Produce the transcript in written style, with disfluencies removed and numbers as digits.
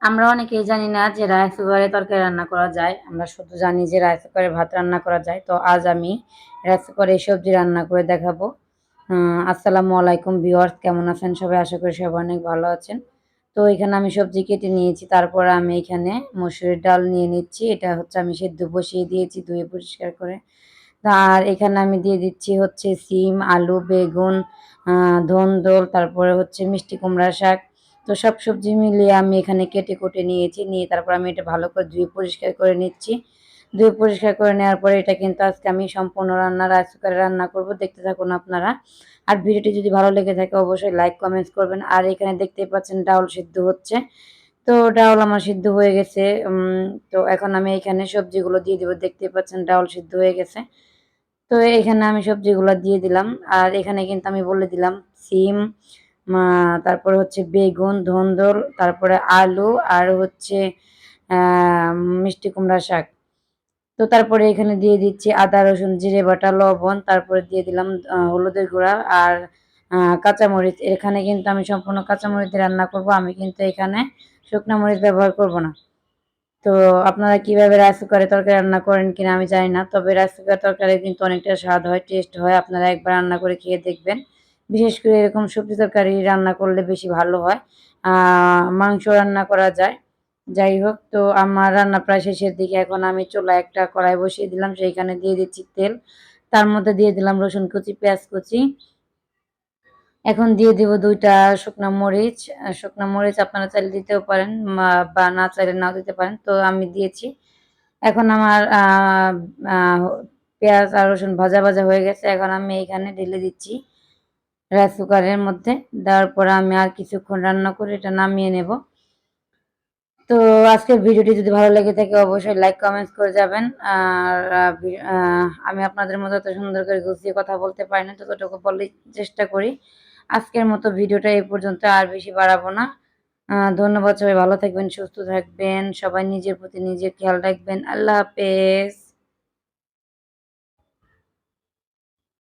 আমরা অনেকেই জানি না যে রাইস কুকারে তরকারি রান্না করা যায়। আমরা শুধু জানি যে রাইস কুকারে ভাত রান্না করা যায়। তো আজ আমি রাইস কুকারে এই সবজি রান্না করে দেখাবো। আসসালামু আলাইকুম ভিউয়ার্স, কেমন আছেন সবাই? আশা করি সবাই অনেক ভালো আছেন। তো এখানে আমি সবজি কেটে নিয়েছি। তারপর আমি এখানে মসুরের ডাল নিয়ে নিচ্ছি। এটা হচ্ছে আমি সেদ্ধ বসিয়ে দিয়েছি ধুয়ে পরিষ্কার করে। আর এখানে আমি দিয়ে দিচ্ছি হচ্ছে সিম, আলু, বেগুন, ধন্দল, তারপরে হচ্ছে মিষ্টি কুমড়া শাক। তো সব সবজি মিলিয়ে আমি এখানে কেটে কুটে নিয়েছি। নিয়ে তারপর আমি এটা ভালো করে ধুয়ে পরিষ্কার করে নিচ্ছি। ধুয়ে পরিষ্কার করে নেওয়ার পরে এটা কিন্তু আজকে আমি সম্পূর্ণ রান্না রাইস কুকারে রান্না করব। দেখতে থাকুন আপনারা। আর ভিডিওটি যদি ভালো লেগে থাকে অবশ্যই লাইক, কমেন্টস করবেন। আর এখানে দেখতেই পাচ্ছেন ডাউল সিদ্ধ হচ্ছে। তো ডাউল আমার সিদ্ধ হয়ে গেছে। তো এখন আমি এখানে সবজিগুলো দিয়ে দিব। দেখতেই পাচ্ছেন ডাউল সিদ্ধ হয়ে গেছে। তো এখানে আমি সবজিগুলা দিয়ে দিলাম। আর এখানে কিন্তু আমি বলে দিলাম সিম, তারপরে হচ্ছে বেগুন, ধন্দল, তারপরে আলু আর হচ্ছে আ মিষ্টি কুমড়া শাক। তো তারপরে এখানে দিয়ে দিচ্ছি আদা, রসুন, জিরে বাটা, লবণ, তারপরে দিয়ে দিলাম হলুদের গুঁড়া আর কাঁচামরিচ। এখানে কিন্তু আমি সম্পূর্ণ কাঁচামরিচ দিয়ে রান্না করব। আমি কিন্তু এখানে শুকনা মরিচ ব্যবহার করব না। তো আপনারা কিভাবে রাইস কুকারে তরকারি রান্না করেন কিনা আমি জানি না। তবে রাইস কুকার তরকারি কিন্তু অনেকটা স্বাদ হয়, টেস্ট হয়। আপনারা একবার রান্না করে খেয়ে দেখবেন। বিশেষ করে এরকম সবজি তরকারি রান্না করলে বেশি ভালো হয়। মাংস রান্না করা যায়। যাই হোক, তো আমার রান্না প্রায় শেষের দিকে। এখন আমি চুলায় একটা কড়াই বসিয়ে দিলাম। সেইখানে দিয়ে দিচ্ছি তেল। তার মধ্যে দিয়ে দিলাম রসুন কুচি, পেঁয়াজ কুচি। এখন দিয়ে দিব ২ টা শুকনা মরিচ। শুকনা মরিচ আপনারা চাইলে দিতেও পারেন বা না চাইলে নাও দিতে পারেন। তো আমি দিয়েছি। এখন আমার আ পেঁয়াজ আর রসুন ভাজা হয়ে গেছে। এখন আমি এখানে ঢেলে দিচ্ছি রাইস কুকারের মধ্যে। দেওয়ার পরে আমি আর কিছুক্ষণ রান্না করে এটা নামিয়ে নেব। তো আজকের ভিডিওটি যদি ভালো লেগে থাকে অবশ্যই লাইক, কমেন্টস করে যাবেন। আর আমি আপনাদের মতো এত সুন্দর করে গুছিয়ে কথা বলতে পারি না। যতটুকু বলার চেষ্টা করি। আজকের মতো ভিডিওটা এই পর্যন্ত, আর বেশি বাড়াবো না। ধন্যবাদ। সবাই ভালো থাকবেন, সুস্থ থাকবেন। সবাই নিজের প্রতি নিজের খেয়াল রাখবেন। আল্লাহ হাফেজ।